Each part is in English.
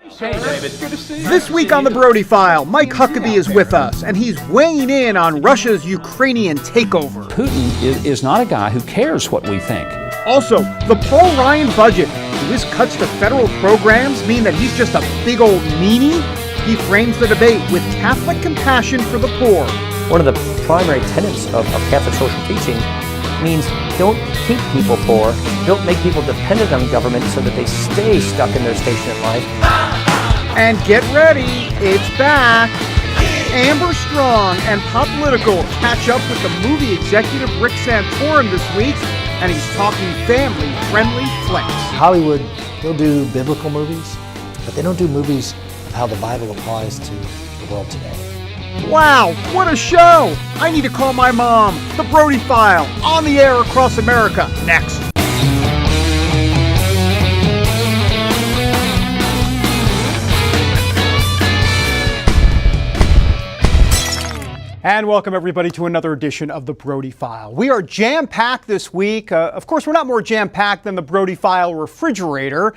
Hey, David. Good to see you. This week on the Brody File, Mike Huckabee is with us, and he's weighing in on Russia's Ukrainian takeover. Putin is not a guy who cares what we think. Also, the Paul Ryan budget. Do his cuts to federal programs mean that he's just a big old meanie? He frames the debate with Catholic compassion for the poor. One of the primary tenets of Catholic social teaching means don't keep people poor, don't make people dependent on government so that they stay stuck in their station in life. And get ready, it's back. Amber Strong and Pop Political catch up with the movie executive Rick Santorum this week, and he's talking family-friendly flicks. Hollywood, they'll do biblical movies, but they don't do movies of how the Bible applies to the world today. Wow, what a show! I need to call my mom. The Brody File, on the air across America, next. And welcome everybody to another edition of the Brody File. We are jam-packed this week. Of course, we're not more jam-packed than the Brody File refrigerator.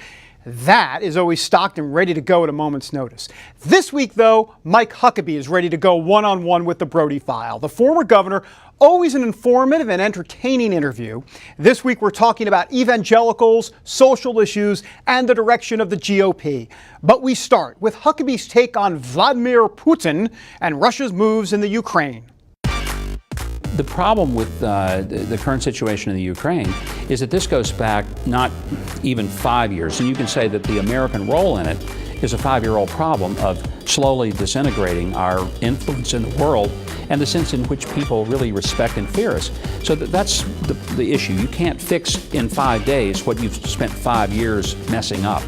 That is always stocked and ready to go at a moment's notice. This week, though, Mike Huckabee is ready to go one-on-one with the Brody File. The former governor, always an informative and entertaining interview. This week, we're talking about evangelicals, social issues, and the direction of the GOP. But we start with Huckabee's take on Vladimir Putin and Russia's moves in the Ukraine. The problem with the current situation in the Ukraine is that this goes back not even 5 years, and you can say that the American role in it is a 5-year-old problem of slowly disintegrating our influence in the world and the sense in which people really respect and fear us. So that's the issue. You can't fix in 5 days what you've spent 5 years messing up.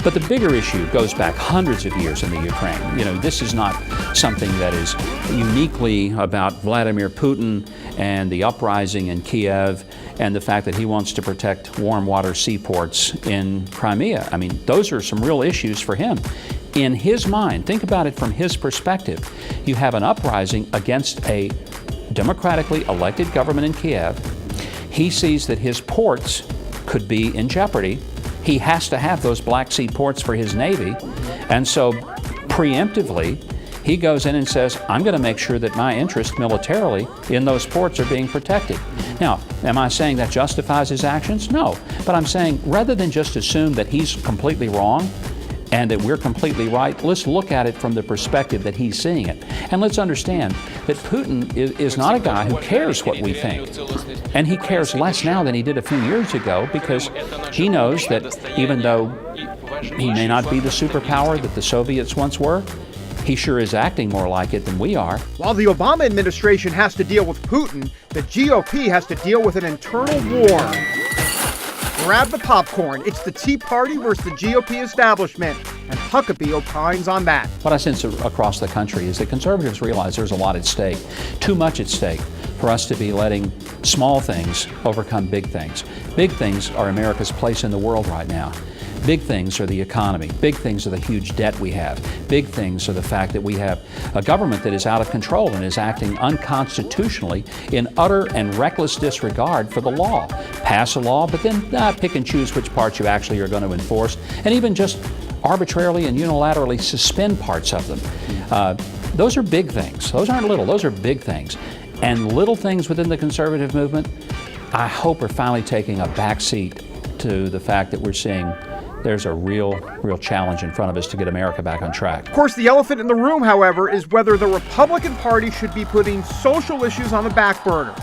But the bigger issue goes back hundreds of years in the Ukraine. You know, this is not something that is uniquely about Vladimir Putin and the uprising in Kiev and the fact that he wants to protect warm water seaports in Crimea. I mean, those are some real issues for him. In his mind, think about it from his perspective. You have an uprising against a democratically elected government in Kiev. He sees that his ports could be in jeopardy. He has to have those Black Sea ports for his Navy, and so preemptively, he goes in and says, I'm going to make sure that my interests militarily in those ports are being protected. Now, am I saying that justifies his actions? No, but I'm saying rather than just assume that he's completely wrong and that we're completely right, let's look at it from the perspective that he's seeing it. And let's understand that Putin is not a guy who cares what we think. And he cares less now than he did a few years ago because he knows that even though he may not be the superpower that the Soviets once were, he sure is acting more like it than we are. While the Obama administration has to deal with Putin, the GOP has to deal with an internal war. Grab the popcorn. It's the Tea Party versus the GOP establishment, and Huckabee opines on that. What I sense across the country is that conservatives realize there's a lot at stake, too much at stake, for us to be letting small things overcome big things. Big things are America's place in the world right now. Big things are the economy. Big things are the huge debt we have. Big things are the fact that we have a government that is out of control and is acting unconstitutionally in utter and reckless disregard for the law. Pass a law, but then pick and choose which parts you actually are going to enforce, and even just arbitrarily and unilaterally suspend parts of them. Those are big things. Those aren't little. Those are big things. And little things within the conservative movement, I hope, are finally taking a back seat to the fact that we're seeing there's a real challenge in front of us to get America back on track. Of course, the elephant in the room, however, is whether the Republican Party should be putting social issues on the back burner.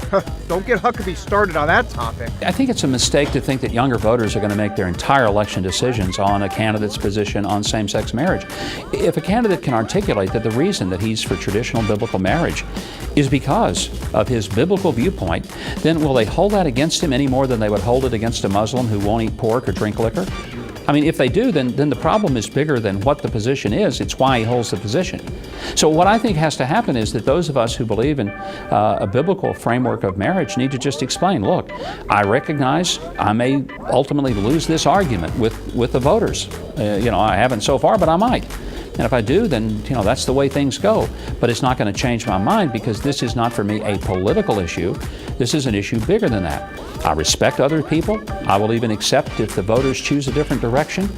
Don't get Huckabee started on that topic. I think it's a mistake to think that younger voters are going to make their entire election decisions on a candidate's position on same-sex marriage. If a candidate can articulate that the reason that he's for traditional biblical marriage is because of his biblical viewpoint, then will they hold that against him any more than they would hold it against a Muslim who won't eat pork or drink liquor? I mean, if they do, then the problem is bigger than what the position is. It's why he holds the position. So what I think has to happen is that those of us who believe in a biblical framework of marriage need to just explain, look, I recognize I may ultimately lose this argument with the voters. I haven't so far, but I might. And if I do, then that's the way things go. But it's not going to change my mind, because this is not for me a political issue. This is an issue bigger than that. I respect other people. I will even accept if the voters choose a different direction.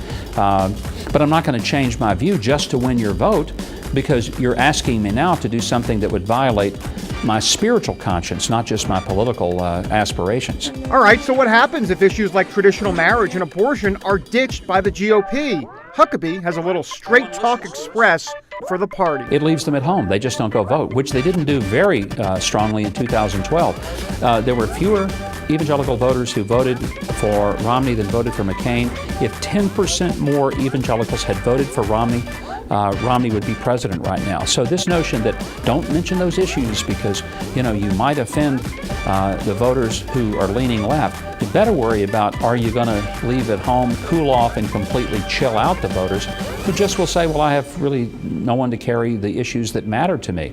But I'm not going to change my view just to win your vote, because you're asking me now to do something that would violate my spiritual conscience, not just my political aspirations. All right, so what happens if issues like traditional marriage and abortion are ditched by the GOP? Huckabee has a little straight talk express for the party. It leaves them at home. They just don't go vote, which they didn't do very strongly in 2012. There were fewer evangelical voters who voted for Romney than voted for McCain. If 10% more evangelicals had voted for Romney, Romney would be president right now. So this notion that don't mention those issues because, you might offend the voters who are leaning left, you better worry about, are you going to leave at home, cool off, and completely chill out the voters who just will say, well, I have really no one to carry the issues that matter to me.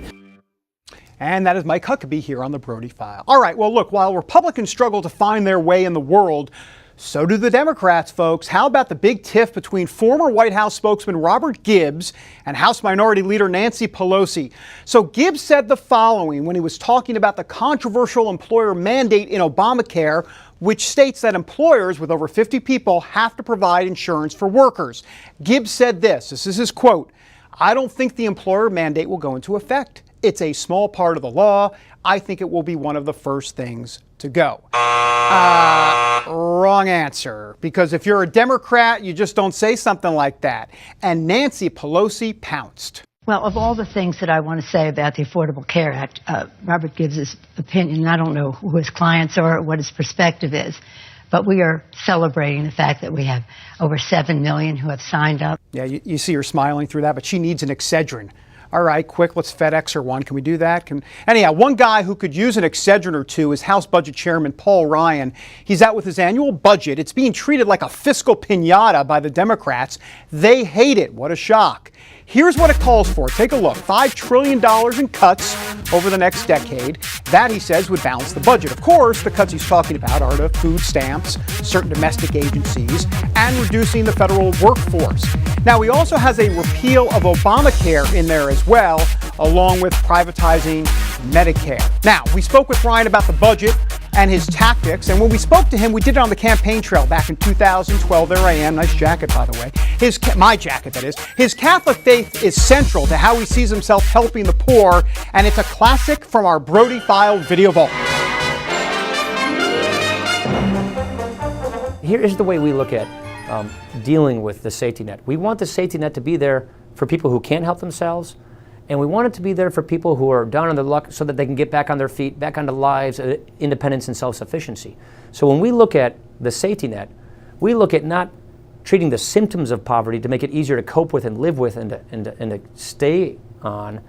And that is Mike Huckabee here on the Brody File. All right, well, look, while Republicans struggle to find their way in the world, so do the Democrats, folks. How about the big tiff between former White House spokesman Robert Gibbs and House Minority Leader Nancy Pelosi? So Gibbs said the following when he was talking about the controversial employer mandate in Obamacare, which states that employers with over 50 people have to provide insurance for workers. Gibbs said this is his quote, "I don't think the employer mandate will go into effect. It's a small part of the law. I think it will be one of the first things to go." Wrong answer, because if you're a Democrat, you just don't say something like that. And Nancy Pelosi pounced. Well, of all the things that I want to say about the Affordable Care Act, Robert Gibbs' opinion, I don't know who his clients are or what his perspective is, but we are celebrating the fact that we have over 7 million who have signed up. Yeah, you see her smiling through that, but she needs an Excedrin. All right, quick, let's FedEx her one. Can we do that? Anyhow, one guy who could use an Excedrin or two is House Budget Chairman Paul Ryan. He's out with his annual budget. It's being treated like a fiscal piñata by the Democrats. They hate it. What a shock. Here's what it calls for. Take a look. $5 trillion in cuts over the next decade. That, he says, would balance the budget. Of course, the cuts he's talking about are to food stamps, certain domestic agencies, and reducing the federal workforce. Now, he also has a repeal of Obamacare in there as well, along with privatizing Medicare. Now, we spoke with Ryan about the budget and his tactics, and when we spoke to him, we did it on the campaign trail back in 2012. There I am, nice jacket, by the way. My jacket, that is. His Catholic faith is central to how he sees himself helping the poor, and it's a classic from our Brody File video vault. Here is the way we look at dealing with the safety net. We want the safety net to be there for people who can't help themselves, and we want it to be there for people who are down on their luck so that they can get back on their feet, back onto lives, independence and self-sufficiency. So when we look at the safety net, we look at not treating the symptoms of poverty to make it easier to cope with and live with and to stay on.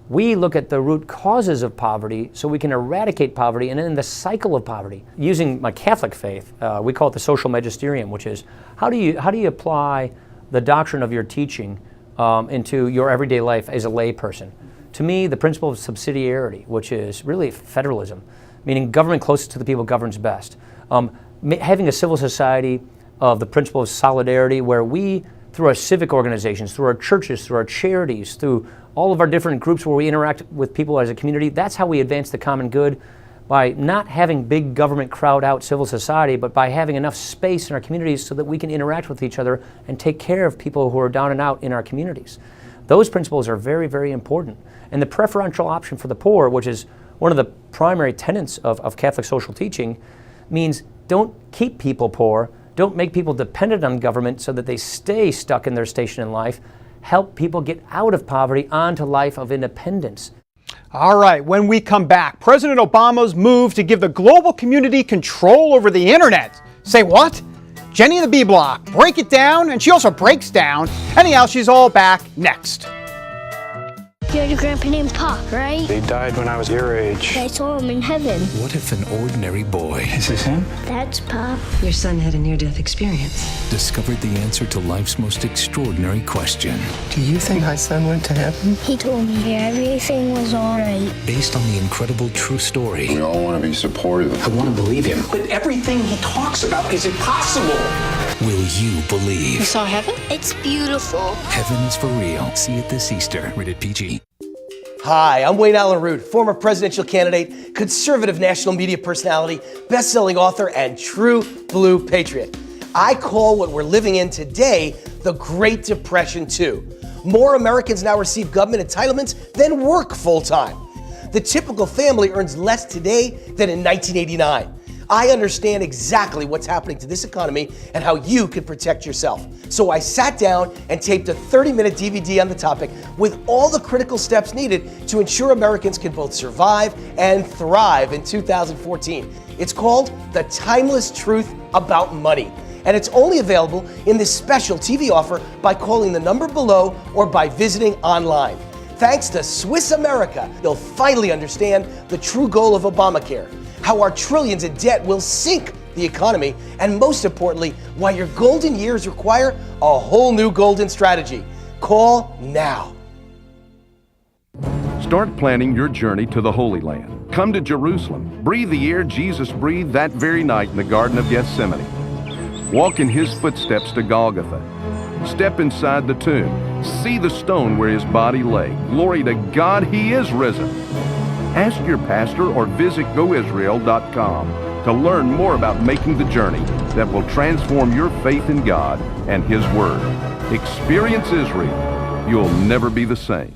We look at the root causes of poverty so we can eradicate poverty and end the cycle of poverty. Using my Catholic faith, we call it the social magisterium, which is how do you apply the doctrine of your teaching into your everyday life as a lay person? To me, the principle of subsidiarity, which is really federalism, meaning government closest to the people governs best. Having a civil society of the principle of solidarity where we, through our civic organizations, through our churches, through our charities, through all of our different groups where we interact with people as a community, that's how we advance the common good, by not having big government crowd out civil society, but by having enough space in our communities so that we can interact with each other and take care of people who are down and out in our communities. Those principles are very, very important. And the preferential option for the poor, which is one of the primary tenets of Catholic social teaching, means don't keep people poor, don't make people dependent on government so that they stay stuck in their station in life. Help people get out of poverty onto life of independence. All right, when we come back, President Obama's move to give the global community control over the internet. Say what? Jenny in the B Block, break it down, and she also breaks down. Anyhow, she's all back next. You had a grandpa named Pop, right? They died when I was your age. I saw him in heaven. What if an ordinary boy Is this him? That's Pop. Your son had a near-death experience. discovered the answer to life's most extraordinary question? Do you think my son went to heaven? He told me everything was all right. Based on the incredible true story. We all want to be supportive. I want to believe him. But everything he talks about is impossible. Will you believe? You saw heaven? It's beautiful. Heaven is for real. See it this Easter. Rated PG. Hi, I'm Wayne Allen Root, former presidential candidate, conservative national media personality, best-selling author, and true blue patriot. I call what we're living in today the Great Depression 2. More Americans now receive government entitlements than work full-time. The typical family earns less today than in 1989. I understand exactly what's happening to this economy and how you can protect yourself. So I sat down and taped a 30-minute DVD on the topic with all the critical steps needed to ensure Americans can both survive and thrive in 2014. It's called The Timeless Truth About Money, and it's only available in this special TV offer by calling the number below or by visiting online. Thanks to Swiss America, you'll finally understand the true goal of Obamacare, how our trillions in debt will sink the economy, and most importantly, why your golden years require a whole new golden strategy. Call now. Start planning your journey to the Holy Land. Come to Jerusalem. Breathe the air Jesus breathed that very night in the Garden of Gethsemane. Walk in his footsteps to Golgotha. Step inside the tomb. See the stone where his body lay. Glory to God, he is risen. Ask your pastor or visit goisrael.com to learn more about making the journey that will transform your faith in God and his word. Experience Israel. You'll never be the same.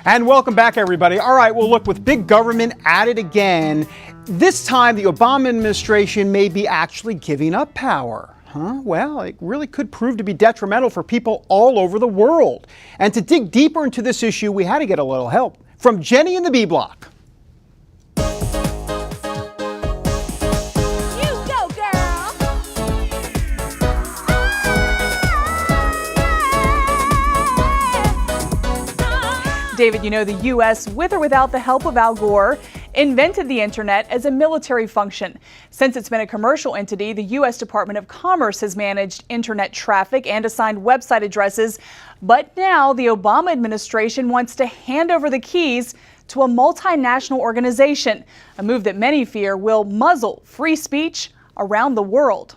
And welcome back, everybody. All right, well, look, with big government at it again, this time the Obama administration may be actually giving up power. Well, it really could prove to be detrimental for people all over the world. And to dig deeper into this issue, we had to get a little help from Jenny in the B Block. David, you know, the U.S., with or without the help of Al Gore, invented the internet as a military function. Since it's been a commercial entity, the U.S. Department of Commerce has managed internet traffic and assigned website addresses. But now the Obama administration wants to hand over the keys to a multinational organization, a move that many fear will muzzle free speech around the world.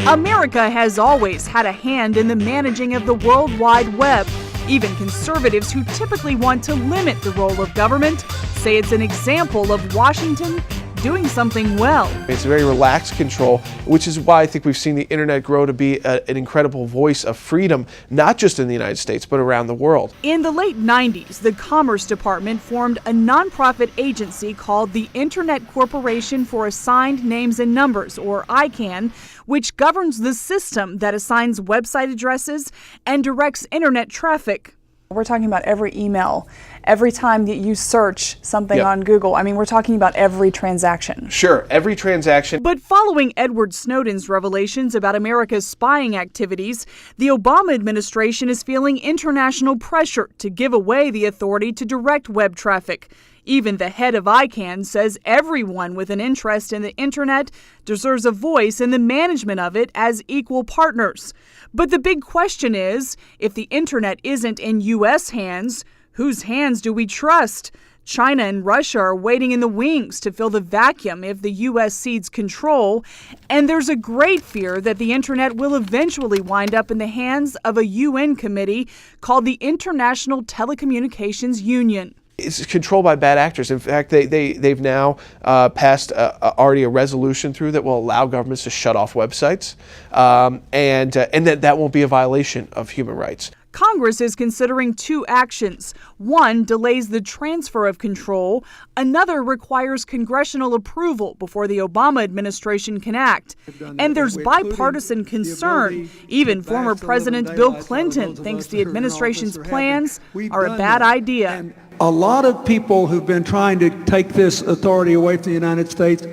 America has always had a hand in the managing of the World Wide Web. Even conservatives who typically want to limit the role of government say it's an example of Washington doing something well. It's a very relaxed control, which is why I think we've seen the internet grow to be an incredible voice of freedom, not just in the United States, but around the world. In the late 90s, the Commerce Department formed a nonprofit agency called the Internet Corporation for Assigned Names and Numbers, or ICANN, which governs the system that assigns website addresses and directs internet traffic. We're talking about every email, every time that you search something on Google. I mean, we're talking about every transaction. Sure, every transaction. But following Edward Snowden's revelations about America's spying activities, the Obama administration is feeling international pressure to give away the authority to direct web traffic. Even the head of ICANN says everyone with an interest in the internet deserves a voice in the management of it as equal partners. But the big question is, if the internet isn't in U.S. hands, whose hands do we trust? China and Russia are waiting in the wings to fill the vacuum if the U.S. cedes control. And there's a great fear that the internet will eventually wind up in the hands of a UN committee called the International Telecommunications Union. It's controlled by bad actors. In fact, they've now passed already a resolution through that will allow governments to shut off websites, and that won't be a violation of human rights. Congress is considering two actions. One delays the transfer of control. Another requires congressional approval before the Obama administration can act. And there's bipartisan concern. Even former President Bill Clinton thinks the administration's plans are a bad idea. A lot of people who've been trying to take this authority away from the United States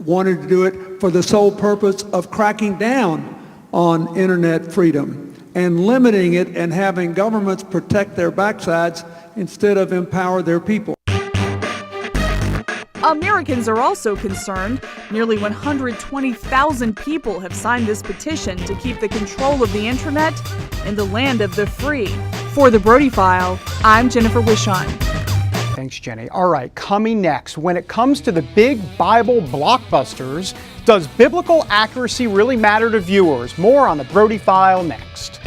wanted to do it for the sole purpose of cracking down on internet freedom and limiting it and having governments protect their backsides instead of empower their people. Americans are also concerned. Nearly 120,000 people have signed this petition to keep the control of the internet in the land of the free. For the Brody File, I'm Jennifer Wishon. Thanks, Jenny. All right, coming next, when it comes to the big Bible blockbusters, does biblical accuracy really matter to viewers? More on the Brody File next.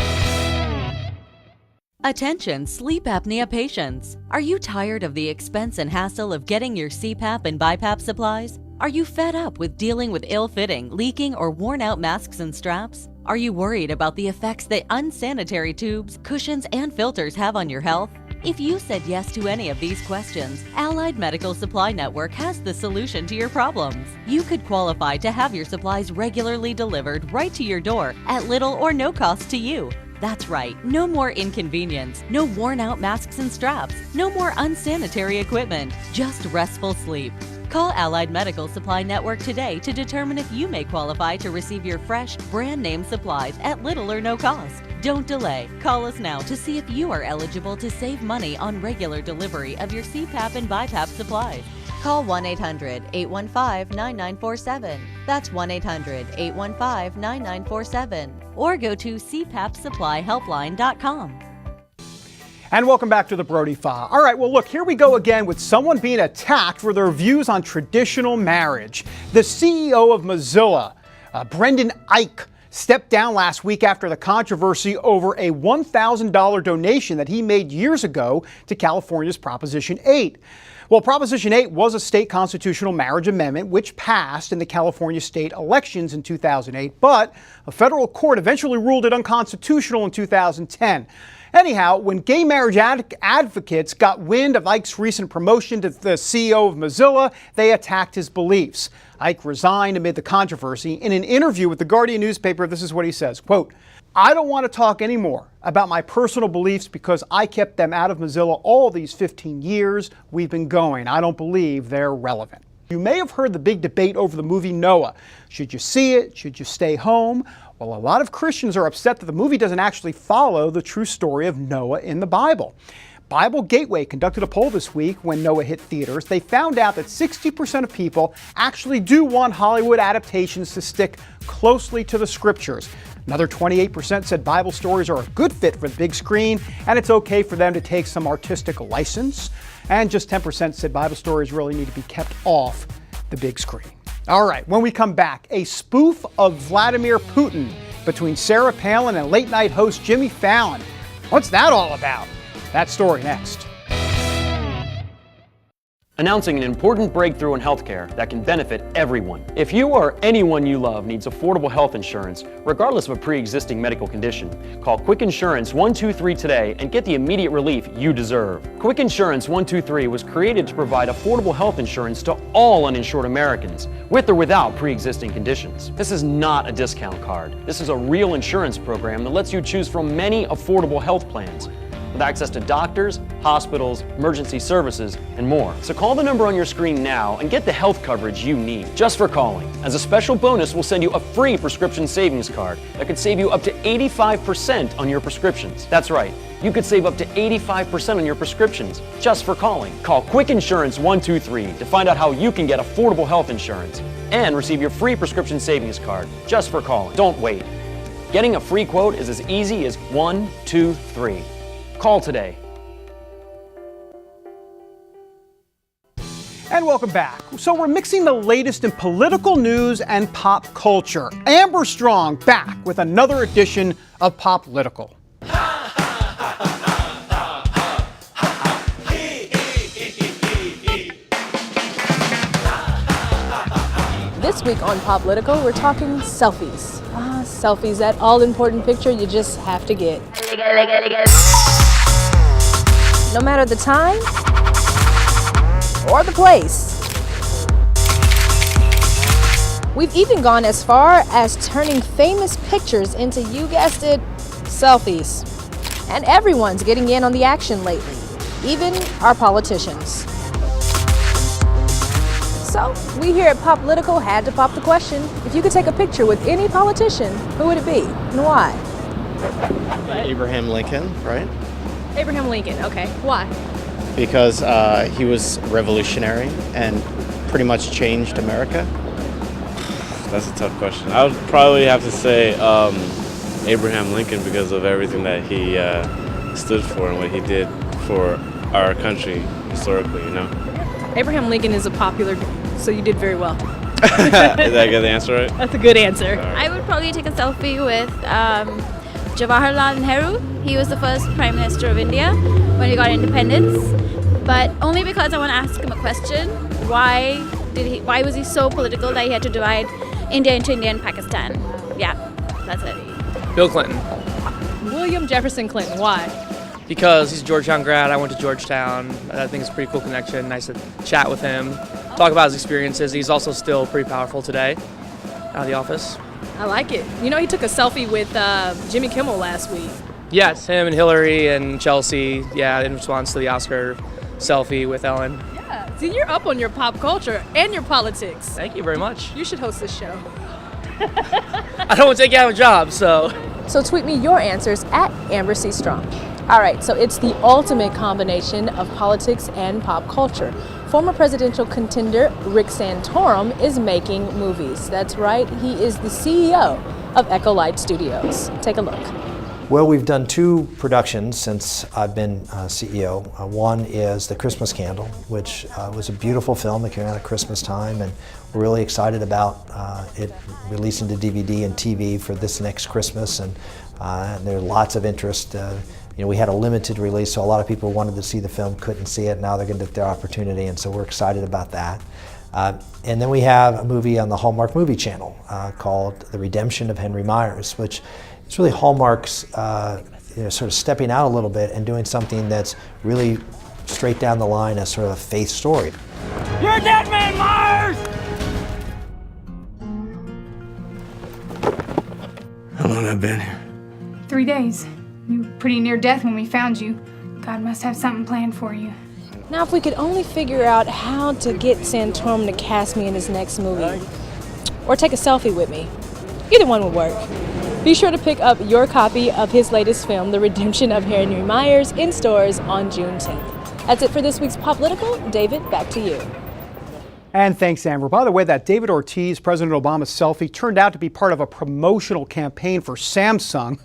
Attention sleep apnea patients. Are you tired of the expense and hassle of getting your CPAP and BiPAP supplies? Are you fed up with dealing with ill-fitting, leaking, or worn-out masks and straps? Are you worried about the effects that unsanitary tubes, cushions, and filters have on your health? If you said yes to any of these questions, Allied Medical Supply Network has the solution to your problems. You could qualify to have your supplies regularly delivered right to your door at little or no cost to you. That's right, no more inconvenience, no worn-out masks and straps, no more unsanitary equipment, just restful sleep. Call Allied Medical Supply Network today to determine if you may qualify to receive your fresh, brand-name supplies at little or no cost. Don't delay. Call us now to see if you are eligible to save money on regular delivery of your CPAP and BiPAP supplies. Call 1-800-815-9947. That's 1-800-815-9947. Or go to cpapsupplyhelpline.com. And welcome back to the Brody File. All right, well, look, here we go again with someone being attacked for their views on traditional marriage. The CEO of Mozilla, Brendan Eich, stepped down last week after the controversy over a $1,000 donation that he made years ago to California's Proposition 8. Well, Proposition 8 was a state constitutional marriage amendment which passed in the California state elections in 2008, but a federal court eventually ruled it unconstitutional in 2010. Anyhow, when gay marriage advocates got wind of Eich's recent promotion to the CEO of Mozilla, they attacked his beliefs. Eich resigned amid the controversy. In an interview with the Guardian newspaper, this is what he says, quote, "I don't want to talk anymore about my personal beliefs because I kept them out of Mozilla all these 15 years we've been going. I don't believe they're relevant." You may have heard the big debate over the movie Noah. Should you see it? Should you stay home? Well, a lot of Christians are upset that the movie doesn't actually follow the true story of Noah in the Bible. Bible Gateway conducted a poll this week when Noah hit theaters. They found out that 60% of people actually do want Hollywood adaptations to stick closely to the scriptures. Another 28% said Bible stories are a good fit for the big screen, and it's okay for them to take some artistic license. And just 10% said Bible stories really need to be kept off the big screen. All right, when we come back, a spoof of Vladimir Putin between Sarah Palin and late night host Jimmy Fallon. What's that all about? That story next. Announcing an important breakthrough in healthcare that can benefit everyone. If you or anyone you love needs affordable health insurance, regardless of a pre-existing medical condition, call Quick Insurance 123 today and get the immediate relief you deserve. Quick Insurance 123 was created to provide affordable health insurance to all uninsured Americans, with or without pre-existing conditions. This is not a discount card. This is a real insurance program that lets you choose from many affordable health plans, with access to doctors, hospitals, emergency services, and more. So call the number on your screen now and get the health coverage you need just for calling. As a special bonus, we'll send you a free prescription savings card that could save you up to 85% on your prescriptions. That's right, you could save up to 85% on your prescriptions just for calling. Call Quick Insurance 123 to find out how you can get affordable health insurance and receive your free prescription savings card just for calling. Don't wait. Getting a free quote is as easy as 1, 2, 3. Call today. And welcome back. So we're mixing the latest in political news and pop culture. Amber Strong back with another edition of Poplitical. This week on Poplitical, we're talking selfies. Selfies, that all-important picture you just have to get. No matter the time or the place. We've even gone as far as turning famous pictures into, you guessed it, selfies. And everyone's getting in on the action lately, even our politicians. So, we here at Poplitical had to pop the question, if you could take a picture with any politician, who would it be and why? Abraham Lincoln, right? Abraham Lincoln, okay. Why? Because he was revolutionary and pretty much changed America. That's a tough question. I would probably have to say Abraham Lincoln because of everything that he stood for and what he did for our country historically, you know? Abraham Lincoln is a popular, so you did very well. Is that a good answer, right? That's a good answer. I would probably take a selfie with Jawaharlal Nehru. He was the first Prime Minister of India when we got independence. But only because I want to ask him a question. Why was he so political that he had to divide India into India and Pakistan? Yeah, that's it. Bill Clinton. William Jefferson Clinton. Why? Because he's a Georgetown grad. I went to Georgetown. I think it's a pretty cool connection. Nice to chat with him, talk about his experiences. He's also still pretty powerful today out of the office. I like it. You know, he took a selfie with Jimmy Kimmel last week. Yes, him and Hillary and Chelsea. Yeah, in response to the Oscar selfie with Ellen. Yeah. See, you're up on your pop culture and your politics. Thank you very much. You should host this show. I don't want to take you out of a job, so. So tweet me your answers at Amber C. Strong. All right, so it's the ultimate combination of politics and pop culture. Former presidential contender Rick Santorum is making movies. That's right, he is the CEO of Echo Light Studios. Take a look. Well, we've done 2 productions since I've been CEO. One is The Christmas Candle, which was a beautiful film that came out at Christmas time, and we're really excited about it releasing to DVD and TV for this next Christmas, and there's lots of interest. You know, we had a limited release, so a lot of people wanted to see the film, couldn't see it. Now they're going to get their opportunity, and so we're excited about that. And then we have a movie on the Hallmark Movie Channel called The Redemption of Henry Myers, which is really Hallmark's sort of stepping out a little bit and doing something that's really straight down the line as sort of a faith story. You're dead man, Myers! How long have I been here? 3 days. You were pretty near death when we found you. God must have something planned for you. Now, if we could only figure out how to get Santorum to cast me in his next movie, or take a selfie with me, either one would work. Be sure to pick up your copy of his latest film, The Redemption of Henry Myers, in stores on June 10th. That's it for this week's Pop Political. David, back to you. And thanks, Amber. By the way, that David Ortiz, President Obama's selfie, turned out to be part of a promotional campaign for Samsung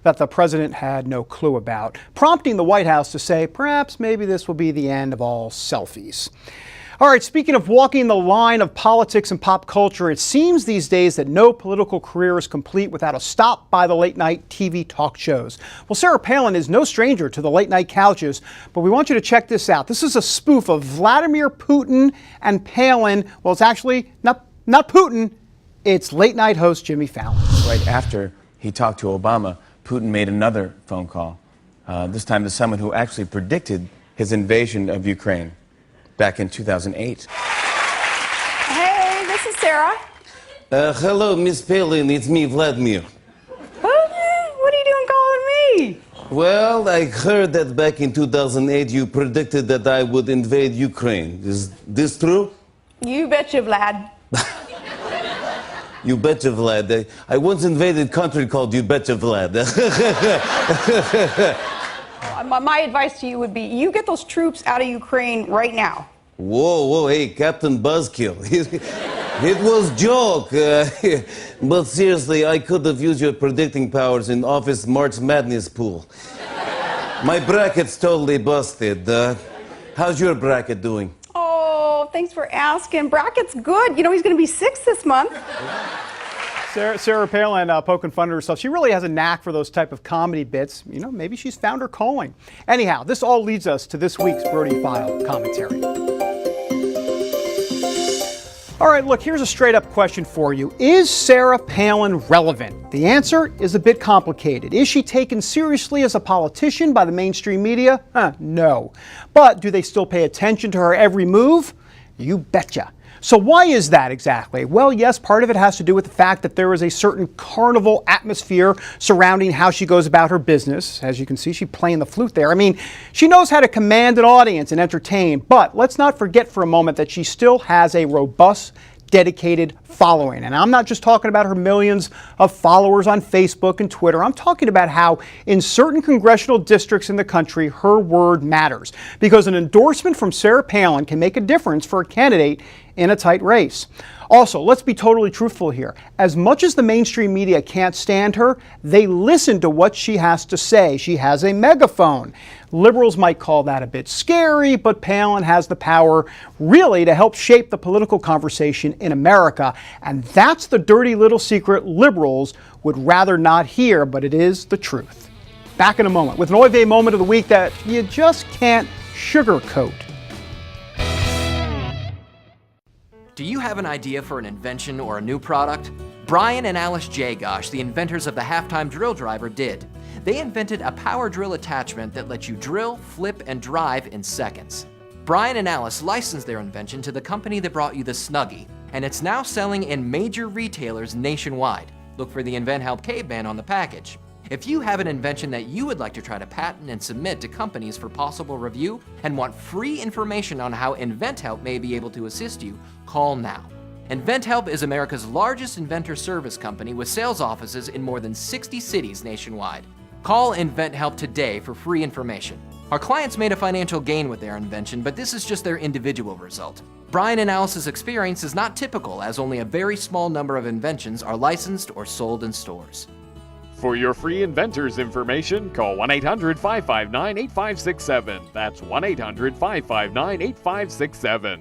that the president had no clue about, prompting the White House to say, perhaps maybe this will be the end of all selfies. All right, speaking of walking the line of politics and pop culture, it seems these days that no political career is complete without a stop by the late-night TV talk shows. Well, Sarah Palin is no stranger to the late-night couches, but we want you to check this out. This is a spoof of Vladimir Putin and Palin. Well, it's actually not Putin, it's late-night host Jimmy Fallon. Right after he talked to Obama, Putin made another phone call, this time to someone who actually predicted his invasion of Ukraine back in 2008. Hey, this is Sarah. Hello, Miss Palin. It's me, Vladimir. Okay. What are you doing calling me? Well, I heard that back in 2008 you predicted that I would invade Ukraine. Is this true? You betcha, Vlad. You betcha, Vlad. I once invaded a country called You Betcha, Vlad. My advice to you would be, you get those troops out of Ukraine right now. Whoa, hey, Captain Buzzkill. It was a joke. But seriously, I could have used your predicting powers in Office March Madness pool. My bracket's totally busted. How's your bracket doing? Oh, thanks for asking. Bracket's good. You know, he's going to be 6 this month. Sarah Palin poking fun at herself. She really has a knack for those type of comedy bits. You know, maybe she's found her calling. Anyhow, this all leads us to this week's Brody File commentary. All right, look, here's a straight-up question for you. Is Sarah Palin relevant? The answer is a bit complicated. Is she taken seriously as a politician by the mainstream media? No. But do they still pay attention to her every move? You betcha. So why is that exactly? Well, yes, part of it has to do with the fact that there is a certain carnival atmosphere surrounding how she goes about her business. As you can see, she's playing the flute there. I mean, she knows how to command an audience and entertain, but let's not forget for a moment that she still has a robust, dedicated following. And I'm not just talking about her millions of followers on Facebook and Twitter. I'm talking about how in certain congressional districts in the country, her word matters. Because an endorsement from Sarah Palin can make a difference for a candidate in a tight race. Also, let's be totally truthful here. As much as the mainstream media can't stand her, they listen to what she has to say. She has a megaphone. Liberals might call that a bit scary, but Palin has the power really to help shape the political conversation in America. And that's the dirty little secret liberals would rather not hear, but it is the truth. Back in a moment with an Oy Vey moment of the week that you just can't sugarcoat. Do you have an idea for an invention or a new product? Brian and Alice Jagosh, the inventors of the halftime drill driver, did. They invented a power drill attachment that lets you drill, flip, and drive in seconds. Brian and Alice licensed their invention to the company that brought you the Snuggie, and it's now selling in major retailers nationwide. Look for the Invent Help Caveman on the package. If you have an invention that you would like to try to patent and submit to companies for possible review and want free information on how InventHelp may be able to assist you, call now. InventHelp is America's largest inventor service company with sales offices in more than 60 cities nationwide. Call InventHelp today for free information. Our clients made a financial gain with their invention, but this is just their individual result. Brian and Alice's experience is not typical, as only a very small number of inventions are licensed or sold in stores. For your free inventors information, call 1-800-559-8567. That's 1-800-559-8567.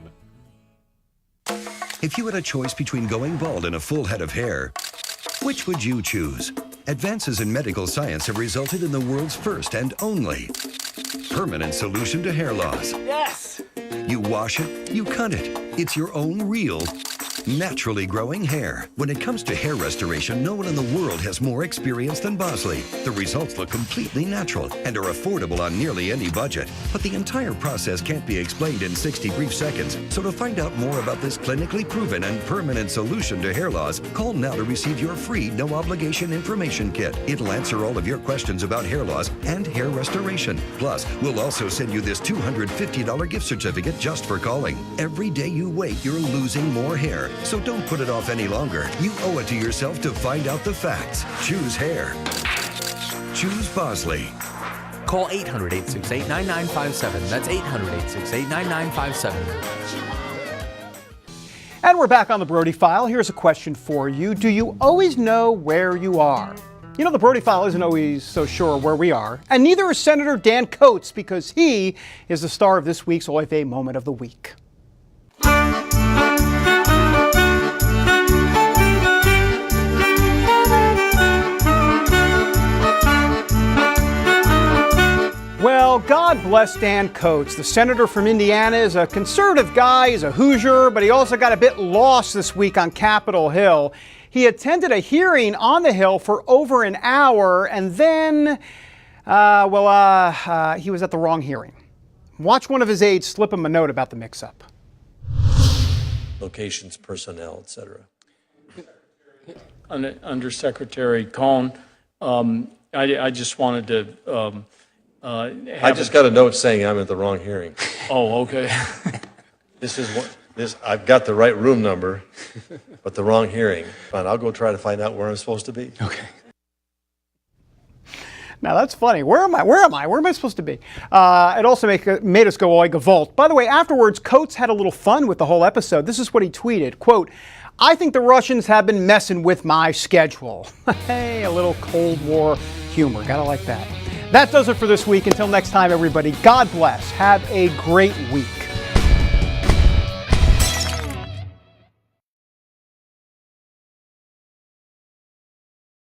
If you had a choice between going bald and a full head of hair, which would you choose? Advances in medical science have resulted in the world's first and only permanent solution to hair loss. Yes! You wash it, you cut it. It's your own real, naturally growing hair. When it comes to hair restoration, no one in the world has more experience than Bosley. The results look completely natural and are affordable on nearly any budget. But the entire process can't be explained in 60 brief seconds. So to find out more about this clinically proven and permanent solution to hair loss, call now to receive your free no-obligation information kit. It'll answer all of your questions about hair loss and hair restoration. Plus, we'll also send you this $250 gift certificate just for calling. Every day you wait, you're losing more hair. So don't put it off any longer. You owe it to yourself to find out the facts. Choose hair. Choose Bosley. Call 800-868-9957. That's 800-868-9957. And we're back on the Brody File. Here's a question for you. Do you always know where you are? You know, the Brody File isn't always so sure where we are. And neither is Senator Dan Coats, because he is the star of this week's Oy Vey Moment of the Week. Well, God bless Dan Coats. The senator from Indiana is a conservative guy, he's a Hoosier, but he also got a bit lost this week on Capitol Hill. He attended a hearing on the Hill for over an hour, and then, he was at the wrong hearing. Watch one of his aides slip him a note about the mix-up. Locations, personnel, etc. Undersecretary Cohn, I just wanted to I just got a note saying I'm at the wrong hearing. Oh, okay. I've got the right room number, but the wrong hearing. Fine, I'll go try to find out where I'm supposed to be. Okay. Now that's funny. Where am I? Where am I supposed to be? It also made us go oy gavolt. By the way, afterwards, Coates had a little fun with the whole episode. This is what he tweeted, quote, "I think the Russians have been messing with my schedule." Hey, a little Cold War humor. Gotta like that. That does it for this week. Until next time, everybody, God bless. Have a great week.